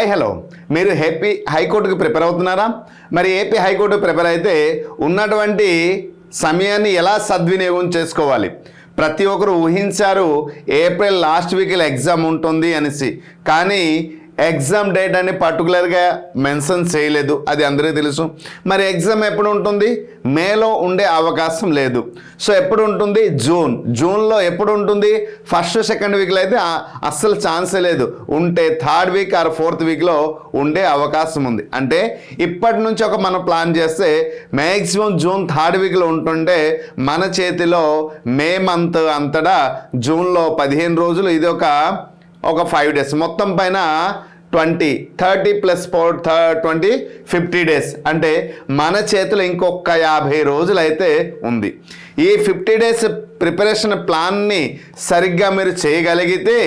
Hi hello, మీరు AP హైకోర్టుకి prepare అవుతున్నారా? మరి ఏపీ హైకోర్టు ప్రిపేర్ అయితే ఉన్నటువంటి సమయాన్ని ఎలా సద్వినియోగం చేసుకోవాలి? ప్రతి ఒక్కరు ఊహించారు ఏప్రిల్ లాస్ట్ వీక్లో ఎగ్జామ్ ఉంటుంది అనేసి, కానీ ఎగ్జామ్ డేట్ అని పర్టికులర్గా మెన్షన్ చేయలేదు, అది అందరికీ తెలుసు. మరి ఎగ్జామ్ ఎప్పుడు ఉంటుంది? మేలో ఉండే అవకాశం లేదు. సో ఎప్పుడు ఉంటుంది? జూన్లో ఎప్పుడు ఉంటుంది? ఫస్ట్ సెకండ్ వీక్లో అయితే అస్సలు ఛాన్సే లేదు. ఉంటే థర్డ్ వీక్ ఆర్ ఫోర్త్ వీక్లో ఉండే అవకాశం ఉంది. అంటే ఇప్పటి నుంచి మనం ప్లాన్ చేస్తే మ్యాక్సిమం జూన్ థర్డ్ వీక్లో ఉంటుంటే మన చేతిలో మే మంత్ అంతటా జూన్లో 15 రోజులు, ఇది ఒక 5 days, మొత్తం పైన 30 ప్లస్ 20 50 days, అంటే మన చేతిలో ఇంకొక 50 రోజులు అయితే ఉంది. ఈ 50 days ప్రిపరేషన్ ప్లాన్ని సరిగ్గా మీరు చేయగలిగితే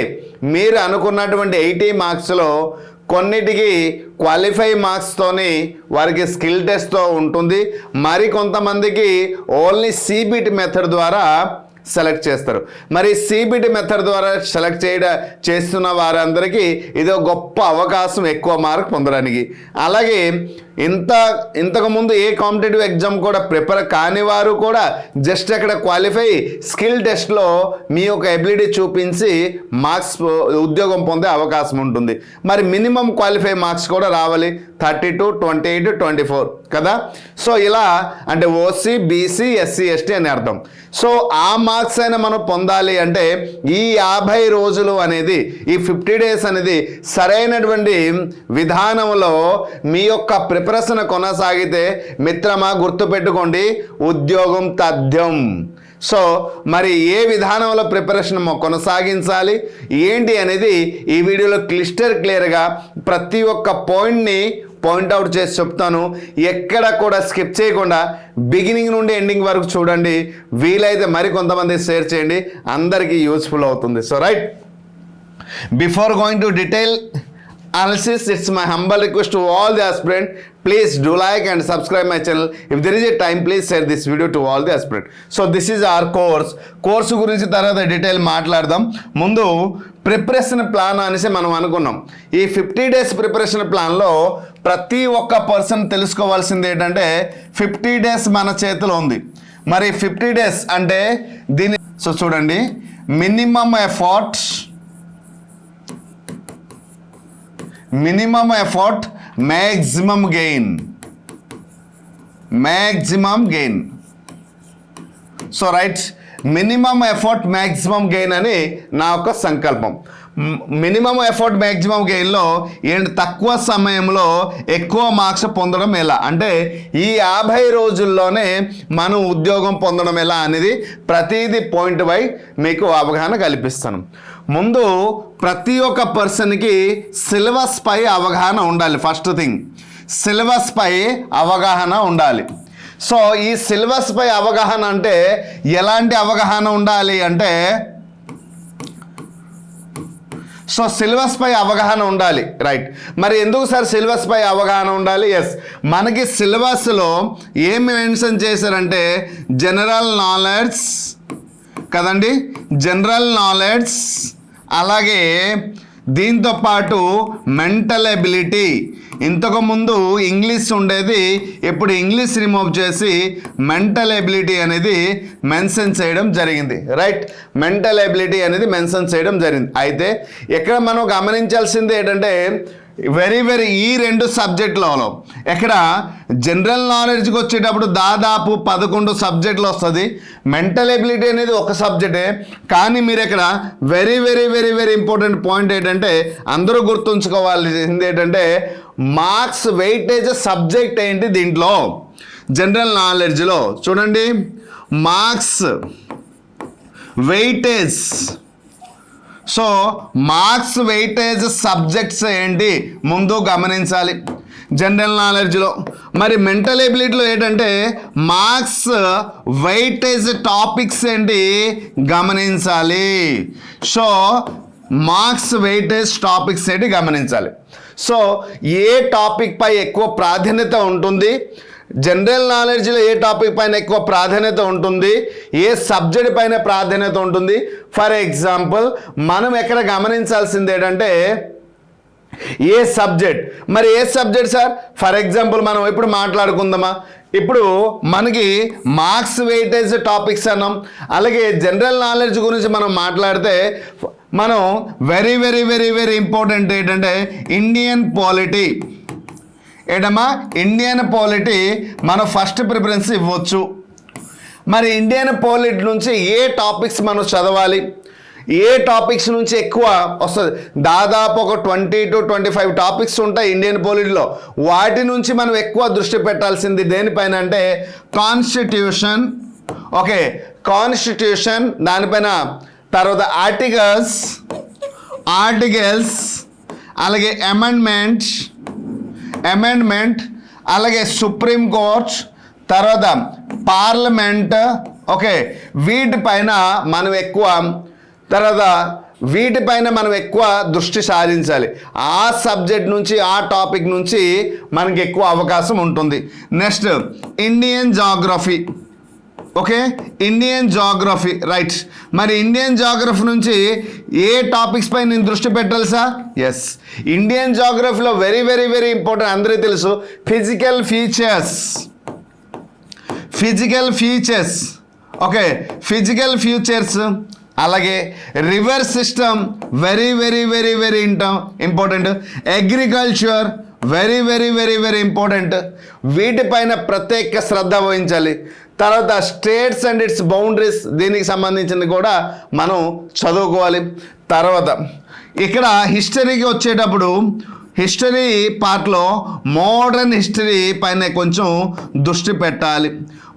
మీరు అనుకున్నటువంటి 80 మార్క్స్లో కొన్నిటికి క్వాలిఫై మార్క్స్తోని వారికి స్కిల్ టెస్ట్తో ఉంటుంది. మరి కొంతమందికి ఓన్లీ సిబిటి మెథడ్ ద్వారా సెలెక్ట్ చేస్తారు. మరి సిబిటి మెథడ్ ద్వారా సెలెక్ట్ చేస్తున్న వారందరికీ ఇది ఒక గొప్ప అవకాశం ఎక్కువ మార్క్ పొందడానికి. అలాగే ఇంతకుముందు ఏ కాంపిటేటివ్ ఎగ్జామ్ కూడా ప్రిపేర్ కాని వారు కూడా జస్ట్ అక్కడ క్వాలిఫై స్కిల్ టెస్ట్లో మీ యొక్క ఎబిలిటీ చూపించి మార్క్స్ ఉద్యోగం పొందే అవకాశం ఉంటుంది. మరి మినిమం క్వాలిఫై మార్క్స్ కూడా రావాలి, 32, 28, 24 కదా. సో ఇలా అంటే ఓసీ, బీసీ, ఎస్సీ, ఎస్టీ అని అర్థం. సో ఆ మార్క్స్ అయినా మనం పొందాలి అంటే ఈ 50 రోజులు అనేది, ఈ 50 days అనేది సరైనటువంటి విధానంలో మీ యొక్క ప్రిపరేషన్ కొనసాగితే మిత్రమా గుర్తుపెట్టుకోండి, ఉద్యోగం తథ్యం. సో మరి ఏ విధానంలో ప్రిపరేషన్ కొనసాగించాలి ఏంటి అనేది ఈ వీడియోలో క్లియర్గా ప్రతి ఒక్క పాయింట్ని పాయింట్అవుట్ చేసి చెప్తాను. ఎక్కడ కూడా స్కిప్ చేయకుండా బిగినింగ్ నుండి ఎండింగ్ వరకు చూడండి. వీలైతే మరి కొంతమంది షేర్ చేయండి, అందరికీ యూస్ఫుల్ అవుతుంది. So right, before going to detail analysis, it's my humble request to all the aspirants, please do like and subscribe my channel. If there is a time, please share this video to all the aspirants. So this is our course గురించి తర్వాత detail మాట్లాడదాం. ముందు preparation plan అనేసి మనం అనుకున్నాం. ఈ 50 days preparation ప్లాన్లో ప్రతి ఒక్క పర్సన్ తెలుసుకోవాల్సింది ఏంటంటే 50 days మన చేతిలో ఉంది. మరి 50 days అంటే దీని సో చూడండి, minimum effort maximum gain. So right, minimum effort maximum gain అని నా యొక్క సంకల్పం. మినిమం ఎఫర్ట్ మ్యాక్సిమం గెయిన్లో ఏంటి, తక్కువ సమయంలో ఎక్కువ మార్క్స్ పొందడం ఎలా, అంటే ఈ 50 రోజుల్లోనే మనం ఉద్యోగం పొందడం ఎలా అనేది ప్రతిదీ పాయింట్ బై మీకు అవగాహన కల్పిస్తాను. ముందు ప్రతి ఒక్క పర్సన్కి సిలబస్ పై అవగాహన ఉండాలి. ఫస్ట్ థింగ్, సిలబస్ పై అవగాహన ఉండాలి. సో ఈ సిలబస్ పై అవగాహన అంటే ఎలాంటి అవగాహన ఉండాలి అంటే, సో సిలబస్ పై అవగాహన ఉండాలి. రైట్, మరి ఎందుకు సార్ సిలబస్ పై అవగాహన ఉండాలి? ఎస్, మనకి సిలబస్లో ఏం మెన్షన్ చేశారంటే జనరల్ నాలెడ్జ్ కదండి, జనరల్ నాలెడ్జ్, అలాగే దీంతో పాటు మెంటల్ ఎబిలిటీ. ఇంతకుముందు ఇంగ్లీష్ ఉండేది, ఇప్పుడు ఇంగ్లీష్ రిమూవ్ చేసి మెంటల్ ఎబిలిటీ అనేది మెన్షన్ చేయడం జరిగింది. రైట్, మెంటల్ ఎబిలిటీ అనేది మెన్షన్ చేయడం జరిగింది. అయితే ఇక్కడ మనం గమనించాల్సింది ఏంటంటే ఈ 2 సబ్జెక్టులలో ఇక్కడ జనరల్ నాలెడ్జ్కి వచ్చేటప్పుడు దాదాపు 11 సబ్జెక్టులు వస్తుంది. మెంటల్ ఎబిలిటీ అనేది ఒక సబ్జెక్టే, కానీ మీరు ఇక్కడ వెరీ ఇంపార్టెంట్ పాయింట్ ఏంటంటే అందరూ గుర్తుంచుకోవాల్సింది ఏంటంటే మార్క్స్ వెయిటేజ్ సబ్జెక్ట్ ఏంటి దీంట్లో జనరల్ నాలెడ్జ్లో చూడండి, marks weightage. So marks weightage subjects ఏంటి ముందు గమనించాలి జనరల్ నాలెడ్జ్లో. మరి మెంటల్ ఎబిలిటీలో ఏంటంటే మార్క్స్ వెయిటేజ్ టాపిక్స్ ఏంటి గమనించాలి. సో మార్క్స్ వెయిటేజ్ టాపిక్స్ ఏంటి గమనించాలి. సో ఏ టాపిక్ పై ఎక్కువ ప్రాధాన్యత ఉంటుంది, జనరల్ నాలెడ్జ్లో ఏ టాపిక్ పైన ఎక్కువ ప్రాధాన్యత ఉంటుంది, ఏ సబ్జెక్ట్ పైన ప్రాధాన్యత ఉంటుంది. ఫర్ ఎగ్జాంపుల్ మనం ఎక్కడ గమనించాల్సింది ఏంటంటే ఏ సబ్జెక్ట్, మరి ఏ సబ్జెక్ట్ సార్? ఫర్ ఎగ్జాంపుల్ మనం ఇప్పుడు మాట్లాడుకుందామా, ఇప్పుడు మనకి మార్క్స్ వెయిటేజ్ టాపిక్స్ అన్నాం, అలాగే జనరల్ నాలెడ్జ్ గురించి మనం మాట్లాడితే మనం very very very very important ఏంటంటే ఇండియన్ పాలిటీ. ఏంటమ్మా? ఇండియన్ పాలిటీ మనం ఫస్ట్ ప్రిఫరెన్స్ ఇవ్వచ్చు. మరి ఇండియన్ పాలిటీ నుంచి ఏ టాపిక్స్ మనం చదవాలి, ఏ టాపిక్స్ నుంచి ఎక్కువ వస్తుంది? దాదాపు ఒక 20 to 25 టాపిక్స్ ఉంటాయి ఇండియన్ పాలిటీలో. వాటి నుంచి మనం ఎక్కువ దృష్టి పెట్టాల్సింది దేనిపైన అంటే కాన్స్టిట్యూషన్. ఓకే, కాన్స్టిట్యూషన్ దానిపైన, తర్వాత ఆర్టికల్స్, అలాగే అమెండ్మెంట్, అలాగే సుప్రీం కోర్ట్, తర్వాత పార్లమెంట్. ఓకే, వీటిపైన మనం ఎక్కువ దృష్టి సారించాలి. ఆ సబ్జెక్ట్ నుంచి, ఆ టాపిక్ నుంచి మనకి ఎక్కువ అవకాశం ఉంటుంది. Next Indian geography. Okay, Indian geography, right. మరి ఇండియన్ జాగ్రఫీ నుంచి ఏ టాపిక్స్ పై నేను దృష్టి పెట్టాలి సార్? ఎస్, ఇండియన్ జాగ్రఫీలో వెరీ వెరీ వెరీ ఇంపార్టెంట్, అందరికీ తెలుసు, physical features. Okay, physical features, అలాగే river system very very very very important, agriculture very very very very important. వీటిపైన ప్రత్యేక శ్రద్ధ వహించాలి. తర్వాత స్టేట్స్ అండ్ ఇట్స్ బౌండరీస్, దీనికి సంబంధించింది కూడా మనం చదువుకోవాలి. తర్వాత ఇక్కడ హిస్టరీకి వచ్చేటప్పుడు హిస్టరీ పార్ట్లో మోడర్న్ హిస్టరీ పైన కొంచెం దృష్టి పెట్టాలి.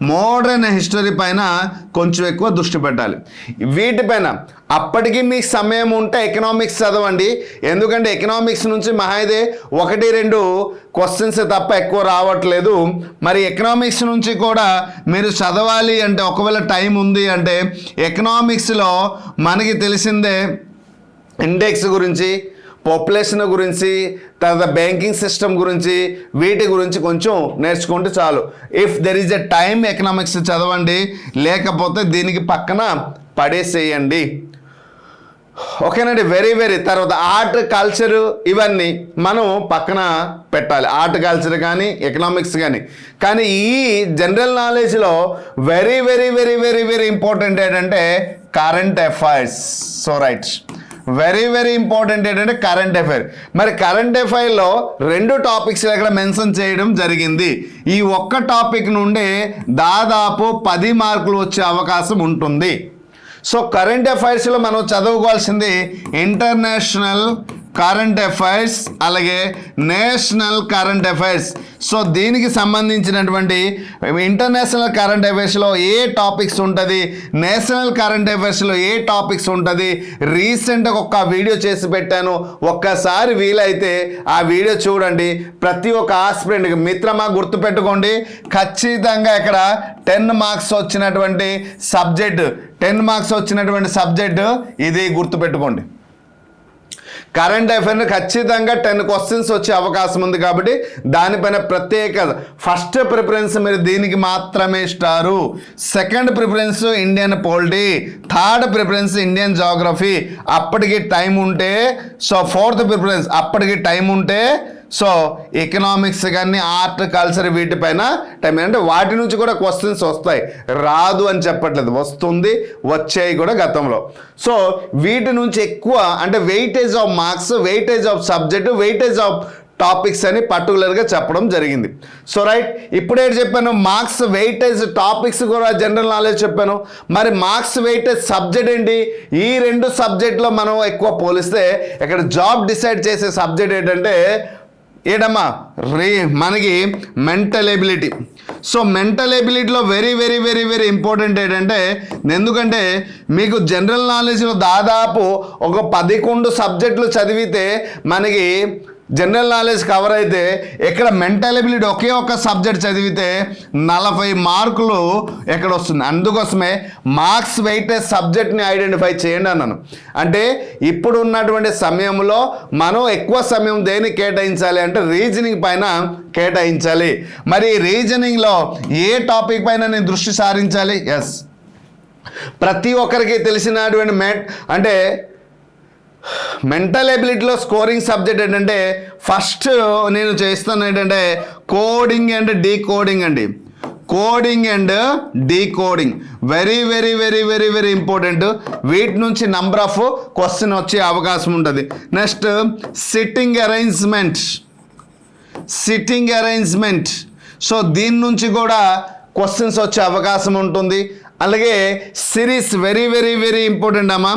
మోడర్న్ హిస్టరీ పైన కొంచెం ఎక్కువ దృష్టి పెట్టాలి. వీటిపైన అప్పటికి మీకు సమయం ఉంటే ఎకనామిక్స్ చదవండి, ఎందుకంటే ఎకనామిక్స్ నుంచి మహాయిదే 1-2 క్వశ్చన్స్ తప్ప ఎక్కువ రావట్లేదు. మరి ఎకనామిక్స్ నుంచి కూడా మీరు చదవాలి అంటే, ఒకవేళ టైం ఉంది అంటే, ఎకనామిక్స్లో మనకి తెలిసిందే ఇండెక్స్ గురించి, పాపులేషన్ గురించి, తర్వాత బ్యాంకింగ్ సిస్టమ్ గురించి, వీటి గురించి కొంచెం నేర్చుకుంటే చాలు. If there is a time economics చదవండి, లేకపోతే దీనికి పక్కన పడేసేయండి. ఓకేనండి, వెరీ వెరీ. తర్వాత ఆర్ట్, కల్చర్, ఇవన్నీ మనం పక్కన పెట్టాలి, ఆర్ట్ కల్చర్ కానీ ఎకనామిక్స్ కానీ ఈ జనరల్ నాలెడ్జ్లో very very very very very important ఏంటంటే current affairs. So right, very very important ఏంటంటే కరెంట్ అఫైర్. మరి కరెంట్ అఫైర్లో 2 టాపిక్స్ ఇక్కడ మెన్షన్ చేయడం జరిగింది. ఈ ఒక్క టాపిక్ నుండి దాదాపు 10 మార్కులు వచ్చే అవకాశం ఉంటుంది. సో కరెంట్ అఫైర్స్లో మనం చదువుకోవాల్సింది ఇంటర్నేషనల్ కరెంట్ అఫైర్స్, అలాగే నేషనల్ కరెంట్ అఫైర్స్. సో దీనికి సంబంధించినటువంటి ఇంటర్నేషనల్ కరెంట్ అఫైర్స్లో ఏ టాపిక్స్ ఉంటుంది, నేషనల్ కరెంట్ అఫైర్స్లో ఏ టాపిక్స్ ఉంటుంది, రీసెంట్గా ఒక వీడియో చేసి పెట్టాను, ఒక్కసారి వీలైతే ఆ వీడియో చూడండి. ప్రతి ఒక్క ఆస్పిరెంట్కి మిత్రమా గుర్తుపెట్టుకోండి, ఖచ్చితంగా ఇక్కడ 10 మార్క్స్ వచ్చినటువంటి సబ్జెక్టు ఇది గుర్తుపెట్టుకోండి. కరెంట్ అఫైర్ని ఖచ్చితంగా 10 క్వశ్చన్స్ వచ్చే అవకాశం ఉంది, కాబట్టి దానిపైన ప్రత్యేక ఫస్ట్ ప్రిఫరెన్స్ మీరు దీనికి మాత్రమే ఇస్తారు. Second preference Indian polity, third preference Indian geography అప్పటికి టైం ఉంటే. సో ఫోర్త్ ప్రిఫరెన్స్ అప్పటికి టైం ఉంటే సో ఎకనామిక్స్ కానీ ఆర్ట్ కల్చర్ వీటిపైన టైం, అంటే వాటి నుంచి కూడా క్వశ్చన్స్ వస్తాయి, రాదు అని చెప్పట్లేదు, వస్తుంది, వచ్చాయి కూడా గతంలో. సో వీటి నుంచి ఎక్కువ అంటే weightage of marks, weightage of subject, weightage of topics అని పర్టికులర్గా చెప్పడం జరిగింది. సో రైట్, ఇప్పుడే చెప్పాను మార్క్స్ వెయిటేజ్ టాపిక్స్ కూడా జనరల్ నాలెడ్జ్ చెప్పాను. మరి మార్క్స్ వెయిటేజ్ సబ్జెక్ట్ ఏంటి? ఈ 2 సబ్జెక్ట్లో మనం ఎక్కువ పోలిస్తే ఇక్కడ జాబ్ డిసైడ్ చేసే సబ్జెక్ట్ ఏంటంటే మనకి మెంటల్ ఎబిలిటీ. సో మెంటల్ ఎబిలిటీలో very very very very important ఏంటంటే, ఎందుకంటే మీకు జనరల్ నాలెడ్జ్లో దాదాపు ఒక 11 సబ్జెక్టులు చదివితే మనకి జనరల్ నాలెడ్జ్ కవర్ అయితే, ఇక్కడ మెంటల్ ఎబిలిటీ ఒకే ఒక్క సబ్జెక్ట్ చదివితే 40 మార్కులు ఎక్కడ వస్తుంది. అందుకోసమే మార్క్స్ వెయిటేజ్ సబ్జెక్ట్ని ఐడెంటిఫై చేయండి అన్నాను. అంటే ఇప్పుడు ఉన్నటువంటి సమయంలో మనం ఎక్కువ సమయం దేనికి కేటాయించాలి అంటే రీజనింగ్ పైన కేటాయించాలి. మరి రీజనింగ్లో ఏ టాపిక్ పైన నేను దృష్టి సారించాలి? ఎస్, ప్రతి ఒక్కరికి తెలిసినటువంటి అంటే మెంటల్ ఎబిలిటీలో స్కోరింగ్ సబ్జెక్ట్ ఏంటంటే ఫస్ట్ నేను చేస్తాను ఏంటంటే కోడింగ్ అండ్ డీకోడింగ్ అండి. Coding and decoding very very very very very important. వీటి నుంచి నంబర్ ఆఫ్ క్వశ్చన్ వచ్చే అవకాశం ఉంటుంది. Next sitting arrangement. సో దీని నుంచి కూడా క్వశ్చన్స్ వచ్చే అవకాశం ఉంటుంది. అలాగే series very very very important అమ్మా.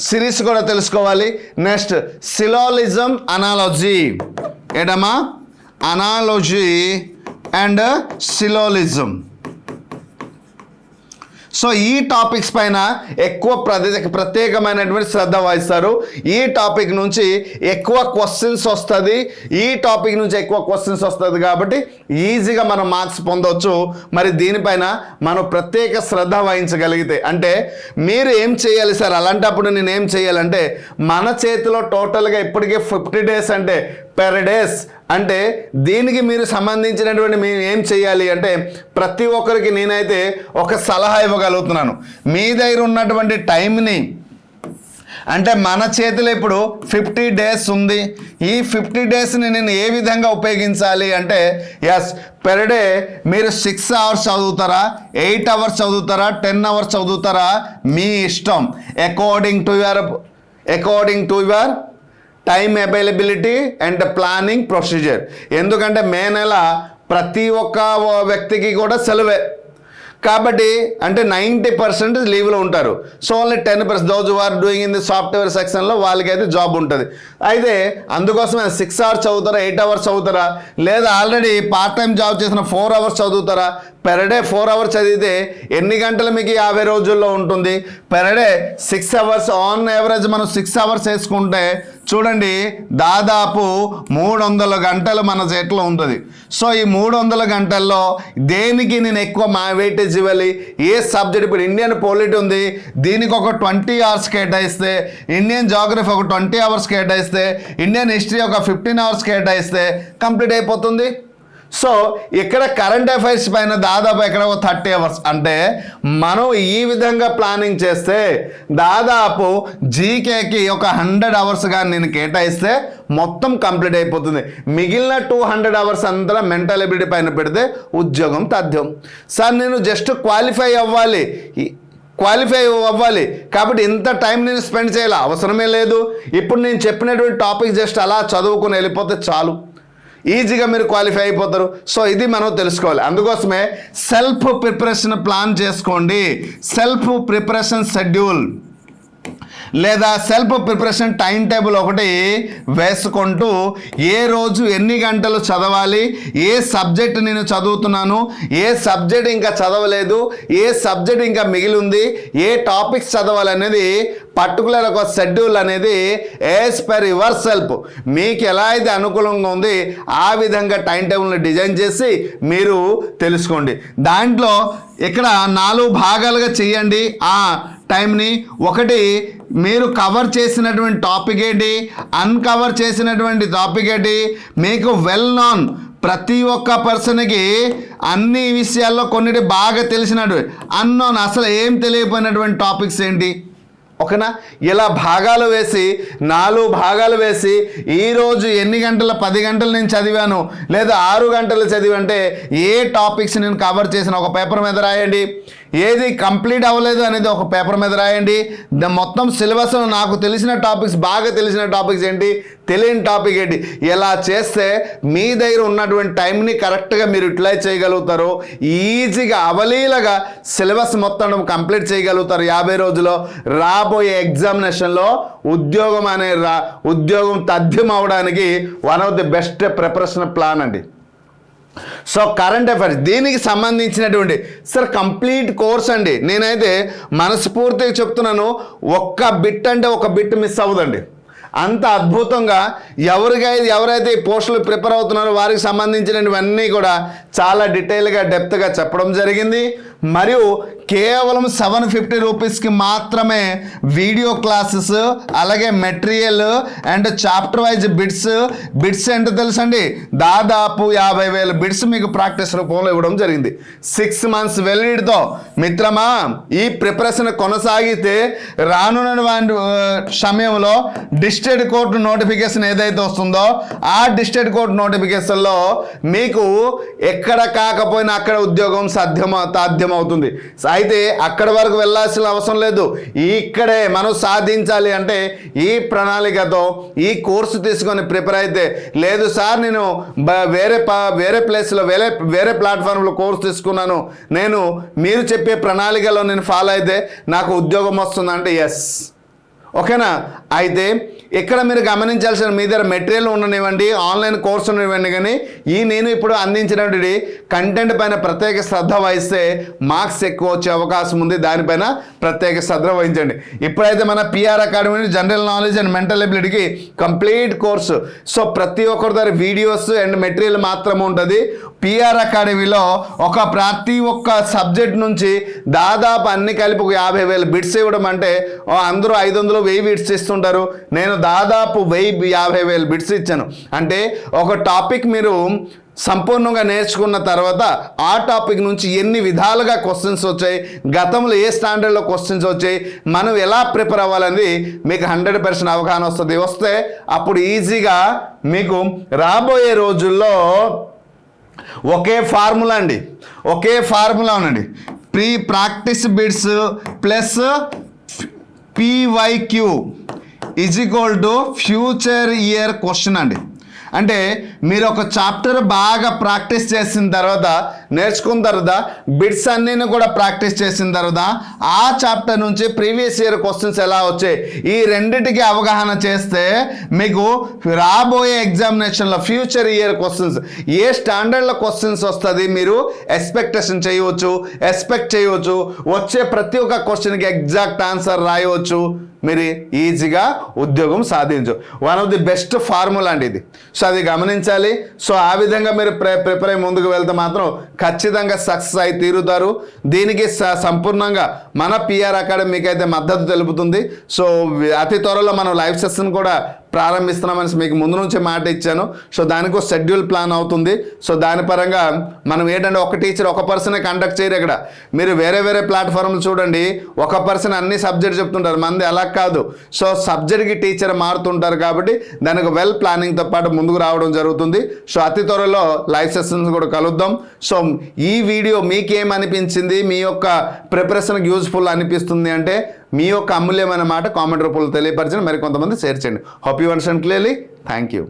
సిరీస్ కూడా తెలుసుకోవాలి. నెక్స్ట్ సిలాజిజం అనాలజీ ఏంటమ్మా, అనాలజీ అండ్ సిలాజిజం. సో ఈ టాపిక్స్ పైన ఎక్కువ ప్రత్యేకమైనటువంటి శ్రద్ధ వహిస్తారు. ఈ టాపిక్ నుంచి ఎక్కువ క్వశ్చన్స్ వస్తుంది కాబట్టి ఈజీగా మనం మార్క్స్ పొందవచ్చు. మరి దీనిపైన మనం ప్రత్యేక శ్రద్ధ వహించగలిగితే అంటే మీరు ఏం చేయాలి సార్, అలాంటప్పుడు నేను ఏం చేయాలంటే మన చేతిలో టోటల్గా ఇప్పటికే 50 డేస్ అంటే పెర్ డేస్ అంటే దీనికి మీరు సంబంధించినటువంటి మీరు ఏం చేయాలి అంటే ప్రతి ఒక్కరికి నేనైతే ఒక సలహా ఇవ్వగలుగుతున్నాను. మీ దగ్గర ఉన్నటువంటి టైంని అంటే మన చేతిలో ఇప్పుడు 50 డేస్ ఉంది. ఈ 50 డేస్ని నేను ఏ విధంగా ఉపయోగించాలి అంటే పెర్ డే మీరు 6 అవర్స్ చదువుతారా, 8 అవర్స్ చదువుతారా, 10 అవర్స్ చదువుతారా మీ ఇష్టం. According to your time availability and planning procedure. ఎందుకంటే మే నెల ప్రతి ఒక్క వ్యక్తికి కూడా సెలవే కాబట్టి అంటే 90% లీవ్లో ఉంటారు. So only 10% those who are doing in the software సెక్షన్లో వాళ్ళకైతే జాబ్ ఉంటుంది. అయితే అందుకోసమే 6 అవర్స్ చదువుతారా, 8 అవర్స్ చదువుతారా, లేదా ఆల్రెడీ పార్ట్ టైం జాబ్ చేసిన 4 అవర్స్ చదువుతారా. పెర్ డే 4 అవర్స్ చదివితే ఎన్ని గంటలు మీకు 50 రోజుల్లో ఉంటుంది? Per day 6 hours on average మనం 6 అవర్స్ వేసుకుంటే చూడండి దాదాపు 300 గంటలు మన చేతిలో ఉంటుంది. సో ఈ 300 గంటల్లో దేనికి నేను ఎక్కువ వెయిటేజ్ ఇవ్వాలి? ఏ సబ్జెక్ట్ ఇప్పుడు ఇండియన్ పొలిటీ ఉంది, దీనికి ఒక 20 అవర్స్ కేటాయిస్తే, ఇండియన్ జాగ్రఫీ ఒక 20 అవర్స్ కేటాయిస్తే, ఇండియన్ హిస్టరీ ఒక 15 అవర్స్ కేటాయిస్తే కంప్లీట్ అయిపోతుంది. సో ఇక్కడ కరెంట్ అఫైర్స్ పైన దాదాపు ఇక్కడ ఒక 30 అవర్స్ అంటే మనం ఈ విధంగా ప్లానింగ్ చేస్తే దాదాపు జీకేకి ఒక 100 అవర్స్గా నేను కేటాయిస్తే మొత్తం కంప్లీట్ అయిపోతుంది. మిగిలిన 200 అవర్స్ అంతా మెంటల్ ఎబిలిటీ పైన పెడితే ఉద్యోగం తథ్యం. సార్ నేను జస్ట్ క్వాలిఫై అవ్వాలి కాబట్టి ఇంత టైం నేను స్పెండ్ చేయాలి అవసరమే లేదు. ఇప్పుడు నేను చెప్పినటువంటి టాపిక్ జస్ట్ అలా చదువుకుని వెళ్ళిపోతే చాలు, ఈజీగా మీరు క్వాలిఫై అయిపోతారు. సో ఇది మనం తెలుసుకోవాలి. అందుకోసమే సెల్ఫ్ ప్రిపరేషన్ ప్లాన్ చేసుకోండి. సెల్ఫ్ ప్రిపరేషన్ షెడ్యూల్ లేదా సెల్ఫ్ ప్రిపరేషన్ టైం టేబుల్ ఒకటి వేసుకుంటూ ఏ రోజు ఎన్ని గంటలు చదవాలి, ఏ సబ్జెక్ట్ నేను చదువుతున్నాను, ఏ సబ్జెక్ట్ ఇంకా చదవలేదు, ఏ సబ్జెక్ట్ ఇంకా మిగిలి ఉంది, ఏ టాపిక్స్ చదవాలనేది పర్టికులర్ ఒక షెడ్యూల్ అనేది యాజ్ పర్ యువర్ సెల్ఫ్ మీకు ఎలా అయితే అనుకూలంగా ఉంది ఆ విధంగా టైం టేబుల్ని డిజైన్ చేసి మీరు తెలుసుకోండి. దాంట్లో ఇక్కడ 4 భాగాలుగా చేయండి ఆ టైంని. ఒకటి మీరు కవర్ చేసినటువంటి టాపిక్ ఏంటి, అన్కవర్ చేసినటువంటి టాపిక్ ఏంటి, మీకు వెల్ నోన్ ప్రతి ఒక్క పర్సన్కి అన్ని విషయాల్లో కొన్నిటి బాగా తెలిసినట్టు అన్నోన్ అసలు ఏం తెలియపోయినటువంటి టాపిక్స్ ఏంటి, ఓకేనా. ఇలా భాగాలు వేసి 4 భాగాలు వేసి ఈరోజు ఎన్ని గంటల 10 గంటలు నేను చదివాను లేదా 6 గంటలు చదివంటే ఏ టాపిక్స్ నేను కవర్ చేసిన ఒక పేపర్ మీద రాయండి. ఏది కంప్లీట్ అవ్వలేదు అనేది ఒక పేపర్ మీద రాయండి. మొత్తం సిలబస్ నాకు తెలిసిన టాపిక్స్, బాగా తెలిసిన టాపిక్స్ ఏంటి, తెలియని టాపిక్ ఏంటి, ఇలా చేస్తే మీ దగ్గర ఉన్నటువంటి టైంని కరెక్ట్గా మీరు యూటిలైజ్ చేయగలుగుతారు. ఈజీగా అవలీలగా సిలబస్ మొత్తం కంప్లీట్ చేయగలుగుతారు 50 రోజుల్లో. రాబోయే ఎగ్జామినేషన్లో ఉద్యోగం తథ్యం అవడానికి one of the best preparation plan అండి. సో కరెంట్ అఫైర్స్ దీనికి సంబంధించినటువంటి సార్ కంప్లీట్ కోర్స్ అండి. నేనైతే మనస్ఫూర్తిగా చెప్తున్నాను, ఒక్క బిట్ అంటే ఒక బిట్ మిస్ అవ్వదండి. అంత అద్భుతంగా ఎవరైతే ఈ పోస్టులు ప్రిపేర్ అవుతున్నారో వారికి సంబంధించినవన్నీ కూడా చాలా డీటెయిల్గా డెప్త్గా చెప్పడం జరిగింది. మరియు కేవలం 750 రూపీస్కి మాత్రమే వీడియో క్లాసెస్, అలాగే material and chapter wise bits ఏంటో తెలుసండి, దాదాపు 50,000 బిట్స్ మీకు ప్రాక్టీస్ రూపంలో ఇవ్వడం జరిగింది. 6 months వెల్లీడ్తో మిత్రమా ఈ ప్రిపరేషన్ కొనసాగితే రానున్న సమయంలో డిస్ట్రిక్ట్ కోర్టు నోటిఫికేషన్ ఏదైతే వస్తుందో ఆ డిస్ట్రిక్ట్ కోర్టు నోటిఫికేషన్లో మీకు ఎక్కడ కాకపోయినా అక్కడ ఉద్యోగం సాధ్యమవుతుంది. అయితే అక్కడ వరకు వెళ్ళాల్సిన అవసరం లేదు. ఇక్కడే మనం సాధించాలి అంటే ఈ ప్రణాళికతో ఈ కోర్సు తీసుకొని ప్రిపేర్ అయితే, లేదు సార్ నేను వేరే ప్లేస్లో వేరే ప్లాట్ఫామ్లో కోర్సు తీసుకున్నాను, నేను మీరు చెప్పే ప్రణాళికలో నేను ఫాలో అయితే నాకు ఉద్యోగం వస్తుందంటే ఎస్, ఓకేనా. అయితే ఇక్కడ మీరు గమనించాల్సిన మీ దగ్గర మెటీరియల్ ఉండనివ్వండి, ఆన్లైన్ కోర్సు ఉండనివ్వండి, కానీ నేను ఇప్పుడు అందించినటువంటి కంటెంట్ పైన ప్రత్యేక శ్రద్ధ వహిస్తే మార్క్స్ ఎక్కువ వచ్చే అవకాశం ఉంది. దానిపైన ప్రత్యేక శ్రద్ధ వహించండి. ఇప్పుడైతే మన PR Academy general knowledge and mental ఎబిలిటీకి కంప్లీట్ కోర్సు. సో ప్రతి ఒక్కరి దగ్గర వీడియోస్ అండ్ మెటీరియల్ మాత్రమే ఉంటుంది. పిఆర్ అకాడమీలో ప్రతి ఒక్క సబ్జెక్ట్ నుంచి దాదాపు అన్ని కలిపి 50,000 బిట్స్ ఇవ్వడం అంటే అందరూ 500, 1000 బిట్స్ ఇస్తుంటారు. నేను దాదాపు 50,000 బిట్స్ ఇచ్చాను. అంటే ఒక టాపిక్ మీరు సంపూర్ణంగా నేర్చుకున్న తర్వాత ఆ టాపిక్ నుంచి ఎన్ని విధాలుగా క్వశ్చన్స్ వచ్చాయి, గతంలో ఏ స్టాండర్డ్లో క్వశ్చన్స్ వచ్చాయి, మనం ఎలా ప్రిపేర్ అవ్వాలని మీకు 100% అవగాహన వస్తుంది. వస్తే అప్పుడు ఈజీగా మీకు రాబోయే రోజుల్లో ఒకే ఫార్ములా ఉందండి. Pre practice bits plus PYQ = future year question అండి. అంటే మీరు ఒక చాప్టర్ బాగా ప్రాక్టీస్ చేసిన తర్వాత, నేర్చుకున్న తర్వాత, బిట్స్ అన్నీ కూడా ప్రాక్టీస్ చేసిన తర్వాత ఆ చాప్టర్ నుంచి ప్రీవియస్ ఇయర్ క్వశ్చన్స్ ఎలా వచ్చాయి ఈ రెండిటికి అవగాహన చేస్తే మీకు రాబోయే ఎగ్జామినేషన్లో ఫ్యూచర్ ఇయర్ క్వశ్చన్స్ ఏ స్టాండర్డ్లో క్వశ్చన్స్ వస్తుంది మీరు ఎక్స్పెక్ట్ చేయవచ్చు. వచ్చే ప్రతి ఒక్క క్వశ్చన్కి ఎగ్జాక్ట్ ఆన్సర్ రాయవచ్చు. మీరు ఈజీగా ఉద్యోగం సాధించు. One of the best formula అండి ఇది. సో అది గమనించాలి. సో ఆ విధంగా మీరు ప్రిపేర్ అయ్యి ముందుకు వెళ్తే మాత్రం ఖచ్చితంగా సక్సెస్ అయి తీరుతారు. దీనికి సంపూర్ణంగా మన పిఆర్ అకాడమీ మీకైతే మద్దతు తెలుపుతుంది. సో అతి త్వరలో మనం లైవ్ సెషన్ కూడా ప్రారంభిస్తున్నామని మీకు ముందు నుంచే మాట ఇచ్చాను. సో దానికి ఒక షెడ్యూల్ ప్లాన్ అవుతుంది. సో దాని పరంగా మనం ఏంటంటే ఒక టీచర్ ఒక పర్సనే కండక్ట్ చేయరు. ఇక్కడ మీరు వేరే ప్లాట్ఫామ్లు చూడండి, ఒక పర్సన్ అన్ని సబ్జెక్ట్ చెప్తుంటారు, మంది అలా కాదు. సో సబ్జెక్ట్కి టీచర్ మారుతుంటారు కాబట్టి దానికి వెల్ ప్లానింగ్తో పాటు ముందుకు రావడం జరుగుతుంది. సో అతి త్వరలో లైవ్ సెషన్స్ కూడా కలుద్దాం. సో ఈ వీడియో మీకేమనిపించింది, మీ యొక్క ప్రిపరేషన్కి యూజ్ఫుల్ అనిపిస్తుంది అంటే మీ యొక్క అమూల్యమైన మాట కామెంట్ రూపంలో తెలియపరచండి. మరి కొంతమంది షేర్ చేయండి. Hope you understand clearly. Thank you.